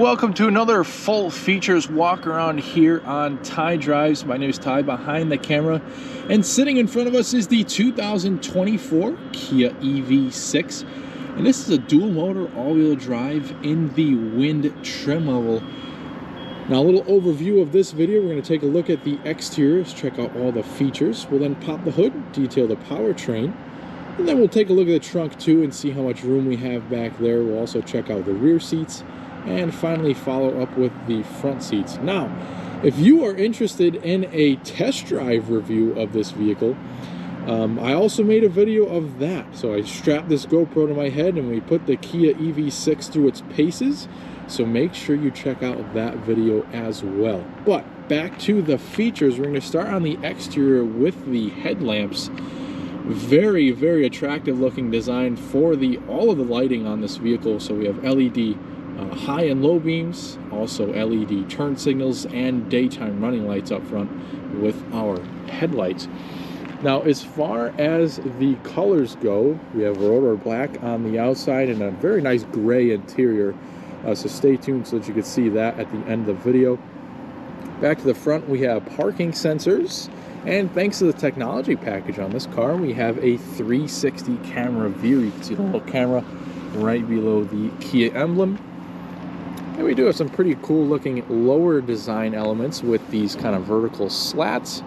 welcome to another full features walk around here on Ty Drives. My name is Ty, behind the camera, and sitting in front of us is the 2024 Kia EV6, and this is a dual motor all-wheel drive in the wind trim level. Now, a little overview of this video. We're going to take a look at the exteriors, check out all the features. We'll then pop the hood, detail the powertrain, and then we'll take a look at the trunk too and see how much room we have back there. We'll also check out the rear seats and finally follow up with the front seats. Now, if you are interested in a test drive review of this vehicle, I also made a video of that. So I strapped this GoPro to my head and we put the Kia EV6 through its paces. So make sure you check out that video as well. But back to the features, we're going to start on the exterior with the headlamps. Very, very attractive looking design for all of the lighting on this vehicle. So we have LED high and low beams, also LED turn signals, and daytime running lights up front with our headlights. Now, as far as the colors go, we have rotor black on the outside and a very nice gray interior. So stay tuned so that you can see that at the end of the video. Back to the front, we have parking sensors, and thanks to the technology package on this car, we have a 360 camera view. You can see the little camera right below the Kia emblem. And we do have some pretty cool looking lower design elements with these kind of vertical slats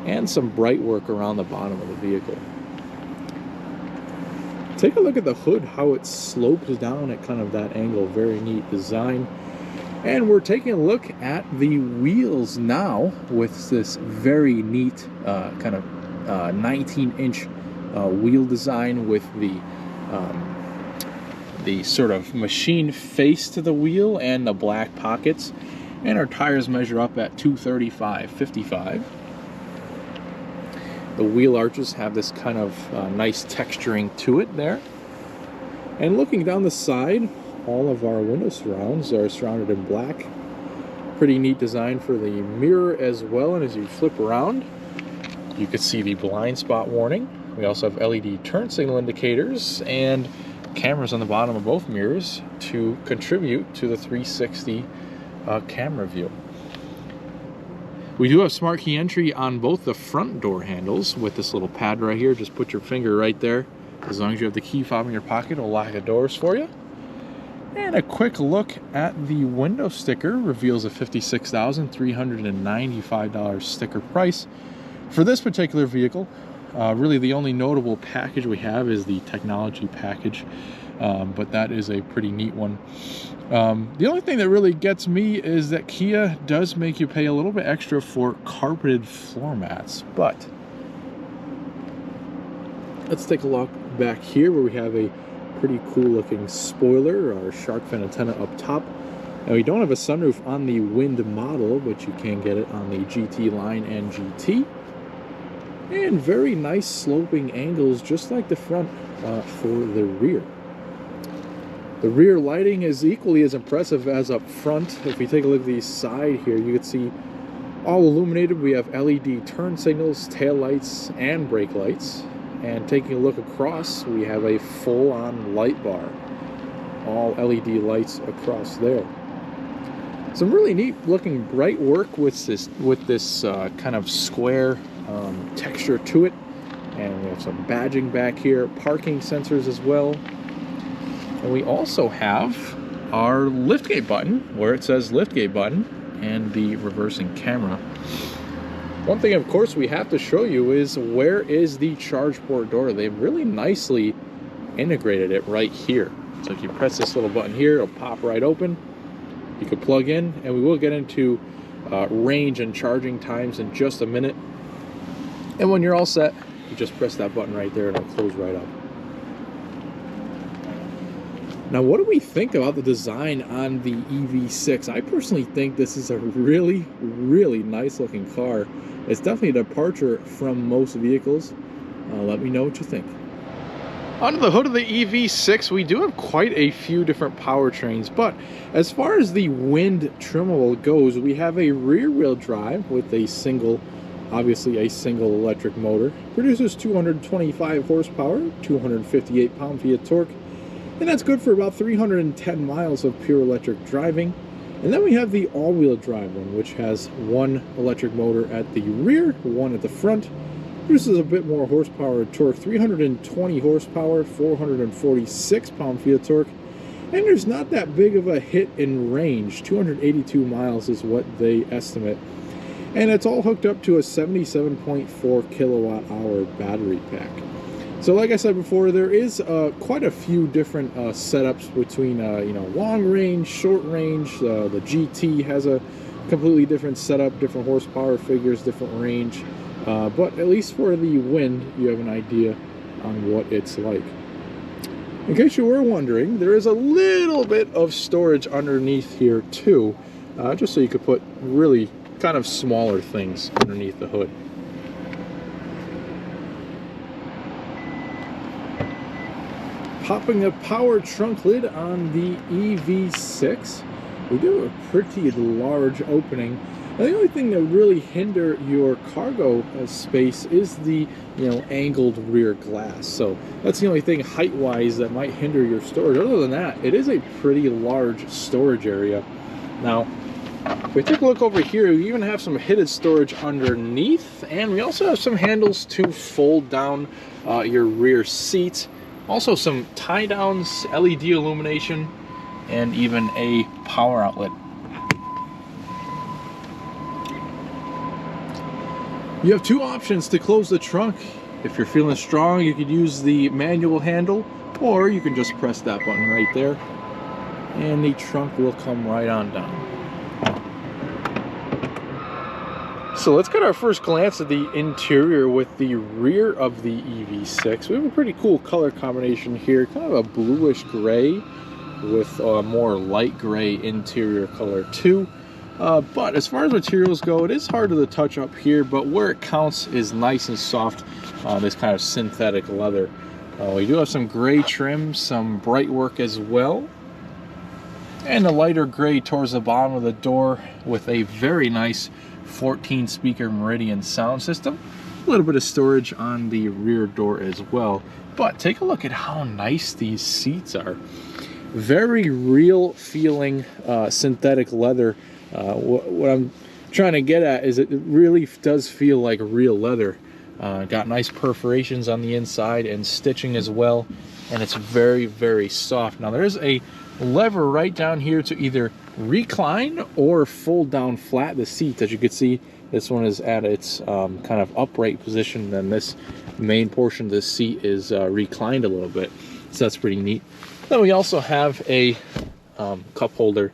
and some bright work around the bottom of the vehicle. Take a look at the hood, how it slopes down at kind of that angle. Very neat design. And we're taking a look at the wheels now with this very neat kind of 19-inch wheel design with the sort of machine face to the wheel and the black pockets. And our tires measure up at 235/55. The wheel arches have this kind of nice texturing to it there. And looking down the side, all of our window surrounds are surrounded in black. Pretty neat design for the mirror as well. And as you flip around, you can see the blind spot warning. We also have LED turn signal indicators and cameras on the bottom of both mirrors to contribute to the 360 camera view. We do have smart key entry on both the front door handles with this little pad right here. Just put your finger right there. As long as you have the key fob in your pocket, it'll lock the doors for you. And a quick look at the window sticker reveals a $56,395 sticker price for this particular vehicle. Really the only notable package we have is the technology package, but that is a pretty neat one. The only thing that really gets me is that Kia does make you pay a little bit extra for carpeted floor mats. But let's take a look back here where we have a pretty cool looking spoiler, our shark fin antenna up top. And we don't have a sunroof on the Wind model, but you can get it on the GT line and GT. And very nice sloping angles, just like the front for the rear. The rear lighting is equally as impressive as up front. If we take a look at the side here, you can see all illuminated. We have LED turn signals, tail lights, and brake lights. And taking a look across, we have a full-on light bar. All LED lights across there. Some really neat looking bright work with this kind of square texture to it. And we have some badging back here, parking sensors as well. And we also have our liftgate button, where it says liftgate button, and the reversing camera. One thing, of course, we have to show you is where is the charge port door. They've really nicely integrated it right here. So if you press this little button here, it'll pop right open. You can plug in, and we will get into range and charging times in just a minute. And when you're all set, you just press that button right there and it'll close right up. Now, what do we think about the design on the EV6? I personally think this is a really, really nice looking car. It's definitely a departure from most vehicles. Let me know what you think. Under the hood of the EV6, we do have quite a few different powertrains, but as far as the wind trimmable goes, we have a rear-wheel drive with obviously a single electric motor. Produces 225 horsepower, 258 pound-feet of torque, and that's good for about 310 miles of pure electric driving. And then we have the all-wheel drive one, which has one electric motor at the rear, one at the front. Produces a bit more horsepower and torque, 320 horsepower, 446 pound-feet of torque. And there's not that big of a hit in range. 282 miles is what they estimate. And it's all hooked up to a 77.4 kilowatt hour battery pack. So like I said before, there is quite a few different setups between long range, short range. The GT has a completely different setup, different horsepower figures, different range. But at least for the wind, you have an idea on what it's like. In case you were wondering, there is a little bit of storage underneath here too, just so you could put really kind of smaller things underneath the hood. Popping the power trunk lid on the EV6, we do a pretty large opening. Now, the only thing that would really hinder your cargo space is the angled rear glass. So that's the only thing height-wise that might hinder your storage. Other than that, it is a pretty large storage area. Now, if we take a look over here, we even have some hidden storage underneath, and we also have some handles to fold down your rear seats. Also some tie downs, LED illumination, and even a power outlet. You have two options to close the trunk. If you're feeling strong, you could use the manual handle, or you can just press that button right there, and the trunk will come right on down. So let's get our first glance at the interior with the rear of the EV6. We have a pretty cool color combination here, kind of a bluish gray with a more light gray interior color too. But as far as materials go, it is hard to the touch up here, but where it counts is nice and soft, this kind of synthetic leather. We do have some gray trim, some bright work as well, and a lighter gray towards the bottom of the door with a very nice 14 speaker Meridian sound system. A little bit of storage on the rear door as well. But take a look at how nice these seats are. Very real feeling synthetic leather. What I'm trying to get at is it really does feel like real leather. Got nice perforations on the inside and stitching as well, and it's very, very soft. Now there's a lever right down here to either recline or fold down flat the seats. As you can see, this one is at its kind of upright position, and this main portion of the seat is reclined a little bit, so that's pretty neat. Then we also have a cup holder,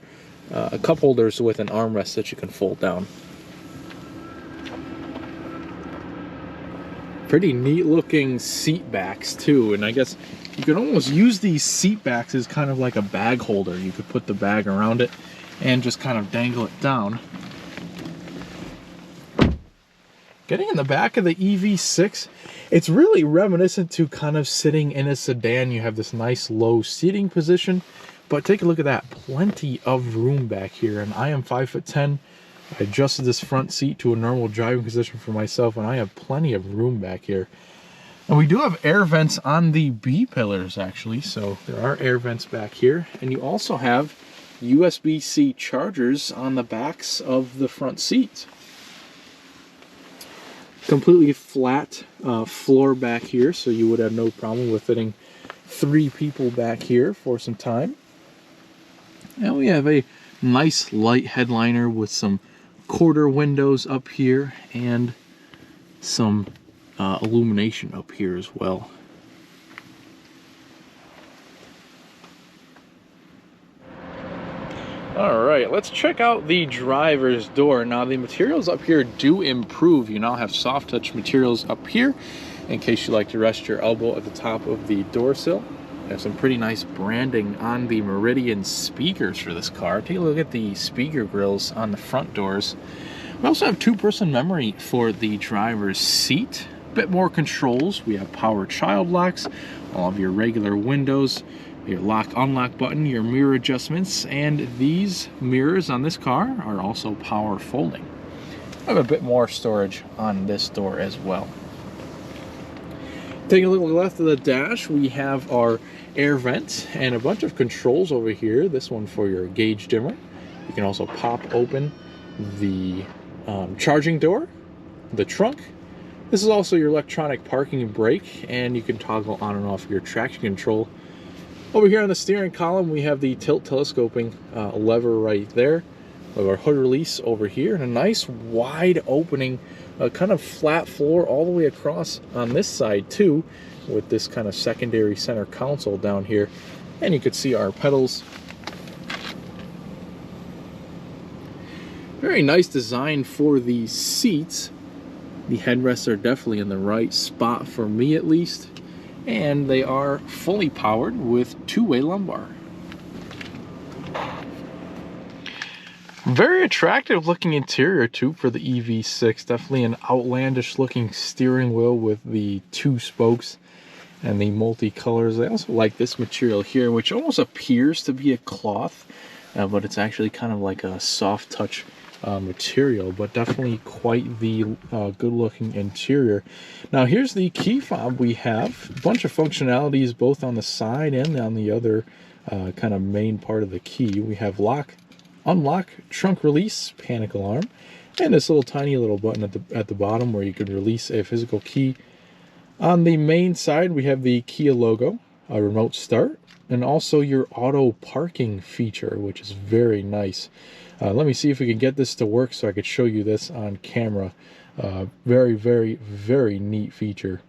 cup holders with an armrest that you can fold down. Pretty neat looking seat backs too, and I guess you could almost use these seat backs as kind of like a bag holder. You could put the bag around it and just kind of dangle it down. Getting in the back of the EV6, it's really reminiscent to kind of sitting in a sedan. You have this nice low seating position, but take a look at that. Plenty of room back here, and I am 5'10". I adjusted this front seat to a normal driving position for myself, and I have plenty of room back here. And we do have air vents on the B pillars actually, so there are air vents back here. And you also have USB-C chargers on the backs of the front seats. Completely flat floor back here, so you would have no problem with fitting 3 people back here for some time. And we have a nice light headliner with some quarter windows up here and some illumination up here as well. Alright, let's check out the driver's door. Now the materials up here do improve. You now have soft touch materials up here in case you like to rest your elbow at the top of the door sill. There's some pretty nice branding on the Meridian speakers for this car. Take a look at the speaker grills on the front doors. We also have 2-person memory for the driver's seat. Bit more controls. We have power child locks, all of your regular windows, your lock unlock button, your mirror adjustments, and these mirrors on this car are also power folding. I have a bit more storage on this door as well. Taking a look left of the dash, we have our air vent and a bunch of controls over here. This one for your gauge dimmer, You can also pop open the charging door, the trunk. This is also your electronic parking and brake, and you can toggle on and off your traction control. Over here on the steering column, we have the tilt telescoping lever right there. We have our hood release over here, and a nice wide opening, kind of flat floor all the way across on this side too, with this kind of secondary center console down here. And you can see our pedals. Very nice design for the seats. The headrests are definitely in the right spot for me at least. And they are fully powered with two-way lumbar. Very attractive looking interior too for the EV6. Definitely an outlandish looking steering wheel with the two spokes and the multi-colors. I also like this material here, which almost appears to be a cloth, but it's actually kind of like a soft touch material, but definitely quite the good looking interior. Now here's the key fob. We have a bunch of functionalities both on the side and on the other kind of main part of the key. We have lock, unlock, trunk release, panic alarm, and this little tiny little button at the bottom where you can release a physical key. On the main side, we have the Kia logo, a remote start, and also your auto parking feature, which is very nice. Let me see if we can get this to work so I could show you this on camera. Very, very, very neat feature.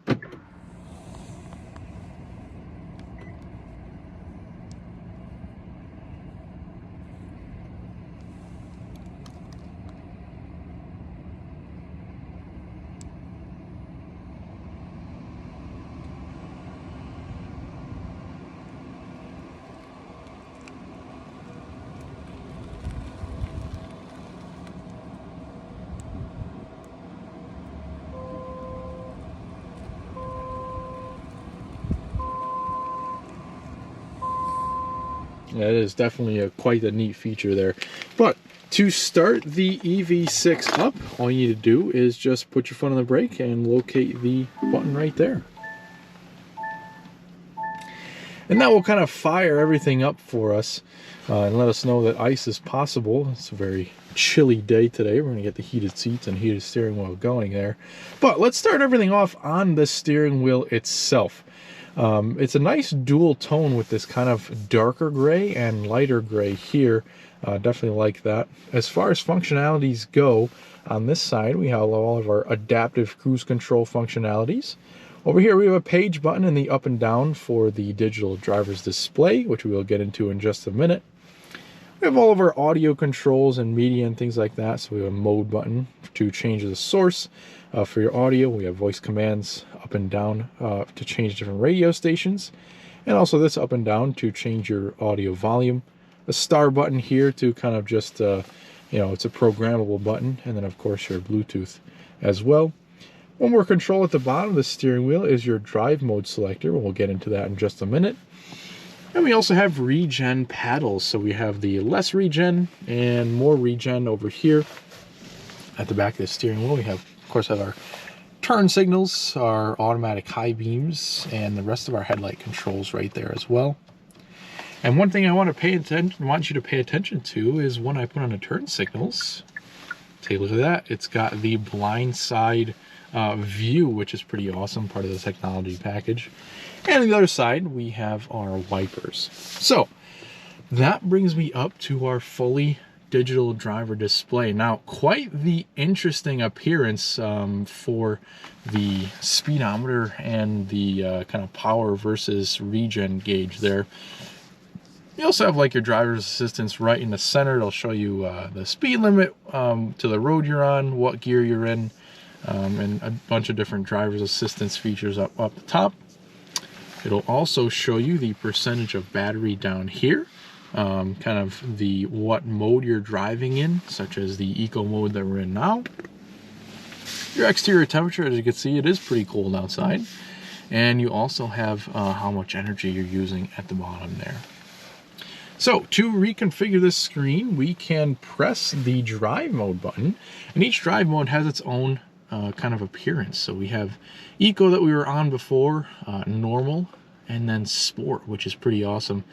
Yeah, it is definitely quite a neat feature there. But to start the EV6 up, all you need to do is just put your foot on the brake and locate the button right there. And that will kind of fire everything up for us and let us know that ice is possible. It's a very chilly day today. We're going to get the heated seats and heated steering wheel going there. But let's start everything off on the steering wheel itself. It's a nice dual tone with this kind of darker gray and lighter gray here. Definitely like that. As far as functionalities go, on this side we have all of our adaptive cruise control functionalities. Over here we have a page button in the up and down for the digital driver's display, which we will get into in just a minute. We have all of our audio controls and media and things like that. So we have a mode button to change the source. For your audio, we have voice commands up and down to change different radio stations. And also this up and down to change your audio volume. A star button here to kind of just, you know, it's a programmable button. And then of course your Bluetooth as well. One more control at the bottom of the steering wheel is your drive mode selector. We'll get into that in just a minute. And we also have regen paddles. So we have the less regen and more regen over here. At the back of the steering wheel, we have, of course, our turn signals, our automatic high beams, and the rest of our headlight controls right there as well. And one thing I want you to pay attention to is when I put on the turn signals. Take a look at that. It's got the blind side view, which is pretty awesome, part of the technology package. And on the other side, we have our wipers. So that brings me up to our fully digital driver display. Now, quite the interesting appearance for the speedometer and the kind of power versus regen gauge there. You also have like your driver's assistance right in the center. It'll show you the speed limit to the road you're on, what gear you're in, and a bunch of different driver's assistance features up the top. It'll also show you the percentage of battery down here. Kind of the what mode you're driving in, such as the eco mode that we're in now. Your exterior temperature, as you can see, it is pretty cold outside. And you also have how much energy you're using at the bottom there. So to reconfigure this screen, we can press the drive mode button, and each drive mode has its own kind of appearance. So we have eco that we were on before, normal, and then Sport, which is pretty awesome.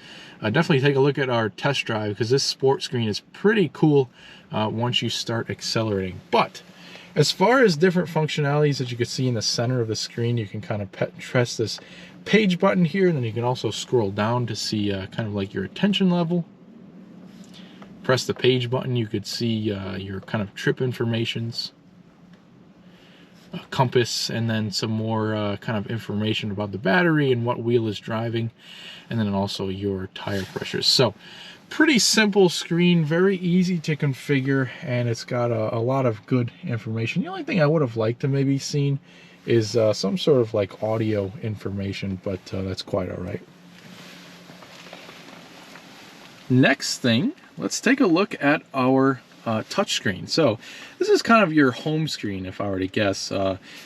Definitely take a look at our test drive, because this Sport screen is pretty cool once you start accelerating. But as far as different functionalities that you can see in the center of the screen, you can kind of press this page button here, and then you can also scroll down to see kind of like your attention level. Press the page button, you could see your kind of trip informations, compass, and then some more kind of information about the battery and what wheel is driving, and then also your tire pressures. So pretty simple screen, very easy to configure, and it's got a lot of good information. The only thing I would have liked to maybe seen is some sort of like audio information, but that's quite all right. Next thing, let's take a look at our touchscreen. So this is kind of your home screen, if I were to guess.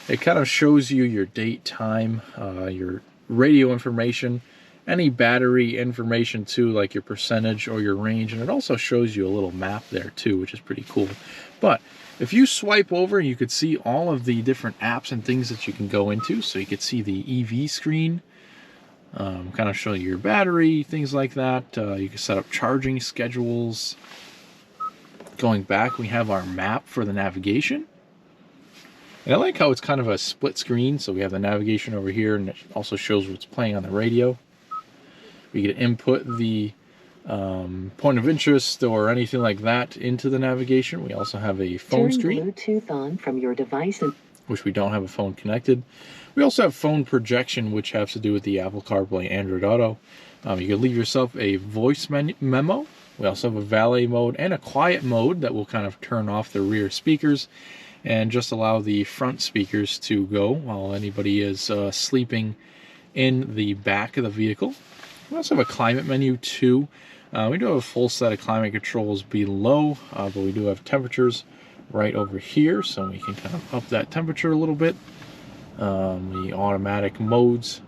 It kind of shows you your date, time, your radio information, any battery information too, like your percentage or your range, and it also shows you a little map there too, which is pretty cool. But if you swipe over, you could see all of the different apps and things that you can go into. So you could see the EV screen, kind of show you your battery, things like that. You can set up charging schedules. Going back, we have our map for the navigation. And I like how it's kind of a split screen. So we have the navigation over here, and it also shows what's playing on the radio. We can input the point of interest or anything like that into the navigation. We also have a phone screen. Bluetooth on from your device, which we don't have a phone connected. We also have phone projection, which has to do with the Apple CarPlay, Android Auto. You can leave yourself a voice memo. We also have a valet mode and a quiet mode that will kind of turn off the rear speakers and just allow the front speakers to go while anybody is sleeping in the back of the vehicle. We also have a climate menu too. We do have a full set of climate controls below, but we do have temperatures right over here, so we can kind of up that temperature a little bit. The automatic modes,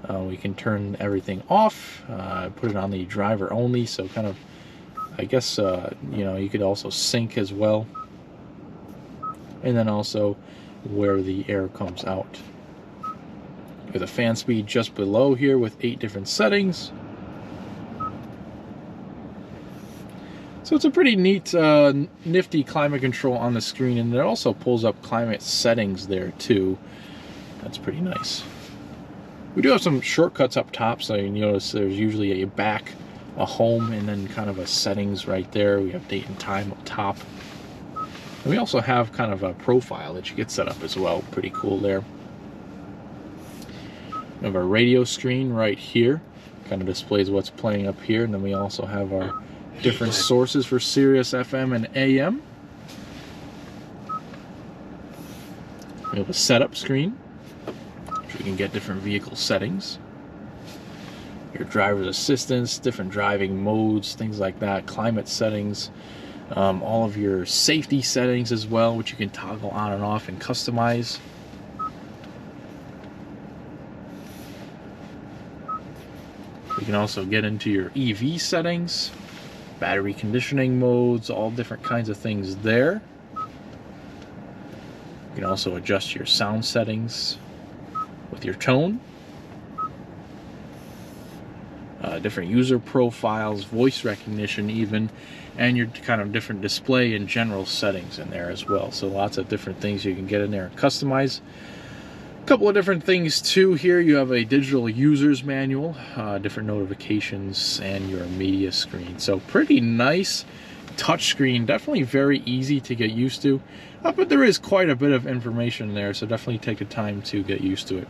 we can turn everything off, put it on the driver only, so kind of, I guess, you know, you could also sync as well. And then also where the air comes out. With a fan speed just below here with 8 different settings. So it's a pretty neat, nifty climate control on the screen, and it also pulls up climate settings there too. That's pretty nice. We do have some shortcuts up top, so you notice there's usually a back, a home, and then kind of a settings right there. We have date and time up top. And we also have kind of a profile that you get set up as well. Pretty cool there. We have our radio screen right here, kind of displays what's playing up here, and then we also have our different sources for Sirius FM and AM. We have a setup screen, which we can get different vehicle settings, your driver's assistance, different driving modes, things like that, climate settings, all of your safety settings as well, which you can toggle on and off and customize. You can also get into your EV settings, battery conditioning modes, all different kinds of things there. You can also adjust your sound settings with your tone. Different user profiles, voice recognition even, and your kind of different display and general settings in there as well. So lots of different things you can get in there and customize. A couple of different things too here. You have a digital user's manual, different notifications, and your media screen. So pretty nice touch screen, definitely very easy to get used to, but there is quite a bit of information there, so definitely take the time to get used to it.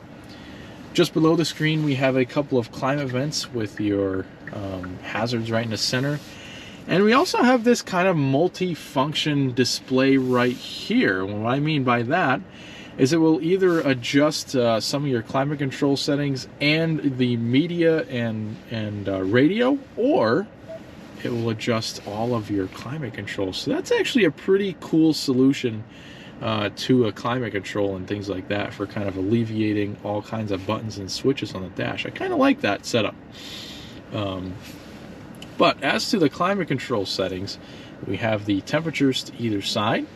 Just below the screen we have a couple of climate vents with your hazards right in the center. And we also have this kind of multi-function display right here. What I mean by that is it will either adjust some of your climate control settings and the media and radio, or it will adjust all of your climate control. So that's actually a pretty cool solution to a climate control and things like that, for kind of alleviating all kinds of buttons and switches on the dash. I kind of like that setup. But as to the climate control settings, we have the temperatures to either side,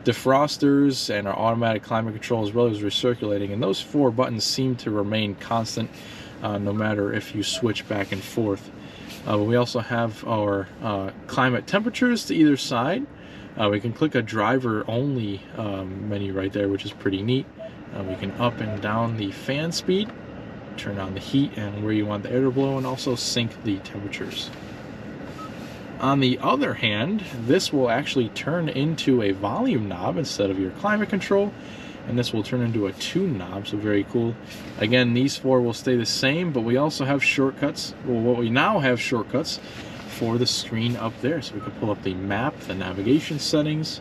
defrosters and our automatic climate control, as well as recirculating, and those 4 buttons seem to remain constant no matter if you switch back and forth. We also have our climate temperatures to either side. We can click a driver only menu right there, which is pretty neat. We can up and down the fan speed, turn on the heat and where you want the air to blow, and also sync the temperatures. On the other hand, this will actually turn into a volume knob instead of your climate control, and this will turn into a tune knob, so very cool. Again, these 4 will stay the same, but we also have shortcuts. Well, what we now have shortcuts for the screen up there, so we can pull up the map, the navigation settings,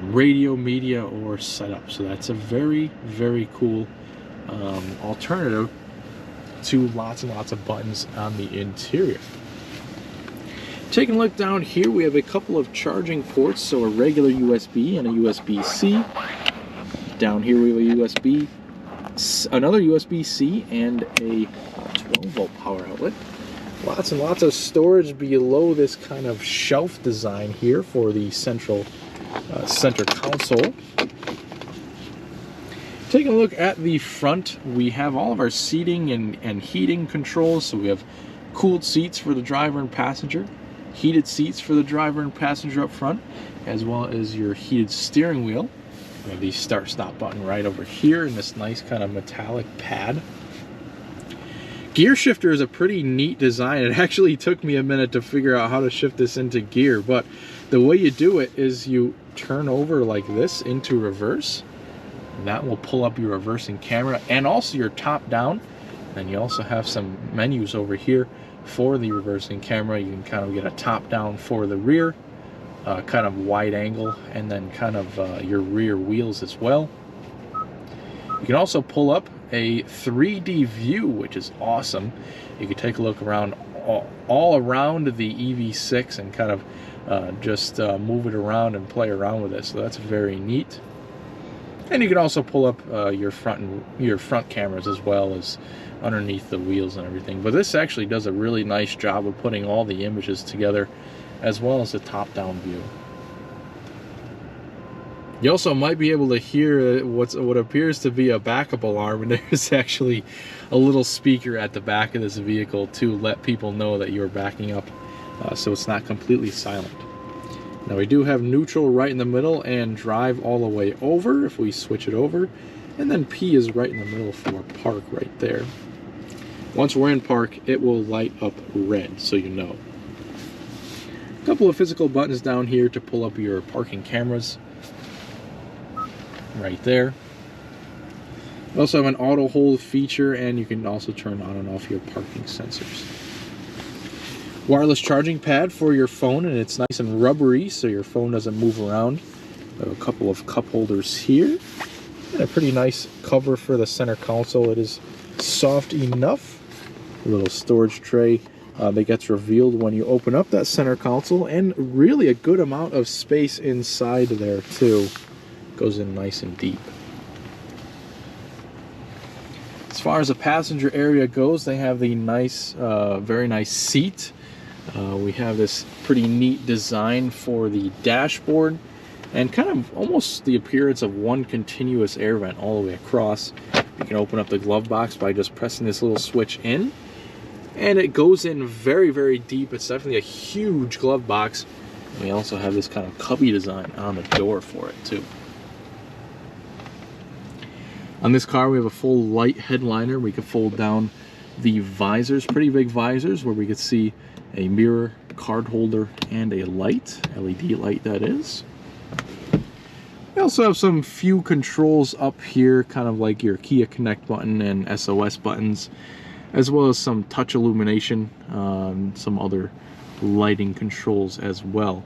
radio, media, or setup. So that's a very, very cool alternative to lots and lots of buttons on the interior. Taking a look down here, we have a couple of charging ports, so a regular USB and a USB-C. Down here we have a USB, another USB-C, and a 12-volt power outlet. Lots and lots of storage below this kind of shelf design here for the center console. Taking a look at the front, we have all of our seating and heating controls. So we have cooled seats for the driver and passenger, heated seats for the driver and passenger up front, as well as your heated steering wheel. We have the start-stop button right over here in this nice kind of metallic pad. Gear shifter is a pretty neat design. It actually took me a minute to figure out how to shift this into gear, but the way you do it is you turn over like this into reverse. That will pull up your reversing camera and also your top down. And you also have some menus over here for the reversing camera. You can kind of get a top down for the rear, kind of wide angle, and then kind of your rear wheels as well. You can also pull up a 3D view, which is awesome. You can take a look around all around the EV6 and kind of just move it around and play around with it. So that's very neat. And you can also pull up your front cameras as well as underneath the wheels and everything. But this actually does a really nice job of putting all the images together, as well as the top-down view. You also might be able to hear what appears to be a backup alarm, and there's actually a little speaker at the back of this vehicle to let people know that you're backing up, so it's not completely silent. Now we do have neutral right in the middle and drive all the way over if we switch it over, and then P is right in the middle for park right there. Once we're in park, it will light up red, so you know. A couple of physical buttons down here to pull up your parking cameras. Right there. We also have an auto hold feature, and you can also turn on and off your parking sensors. Wireless charging pad for your phone, and it's nice and rubbery so your phone doesn't move around. We have a couple of cup holders here, and a pretty nice cover for the center console. It is soft enough. A little storage tray that gets revealed when you open up that center console, and really a good amount of space inside there too. Goes in nice and deep. As far as the passenger area goes, they have the nice, very nice seat. We have this pretty neat design for the dashboard, and kind of almost the appearance of one continuous air vent all the way across. You can open up the glove box by just pressing this little switch in, and it goes in very, very deep. It's definitely a huge glove box. And we also have this kind of cubby design on the door for it too. On this car, we have a full light headliner. We can fold down the visors, pretty big visors, where we can see a mirror, card holder, and a light, LED light that is. We also have some few controls up here, kind of like your Kia Connect button and SOS buttons, as well as some touch illumination, some other lighting controls as well.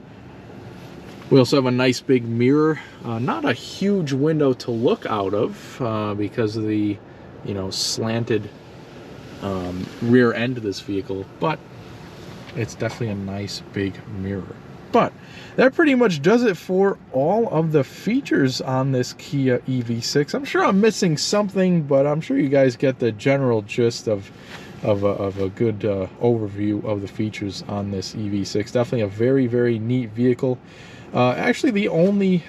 We also have a nice big mirror, not a huge window to look out of because of the, slanted rear end of this vehicle, but it's definitely a nice big mirror. But that pretty much does it for all of the features on this Kia EV6. I'm sure I'm missing something, but I'm sure you guys get the general gist of a good overview of the features on this EV6. Definitely a very, very neat vehicle. Actually,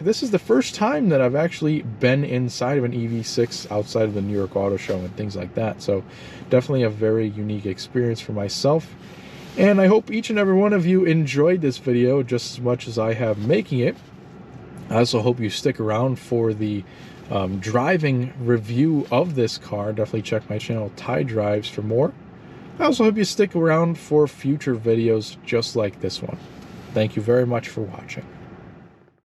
this is the first time that I've actually been inside of an EV6 outside of the New York Auto Show and things like that. So definitely a very unique experience for myself. And I hope each and every one of you enjoyed this video just as much as I have making it. I also hope you stick around for the driving review of this car. Definitely check my channel, Ty Drives, for more. I also hope you stick around for future videos just like this one. Thank you very much for watching.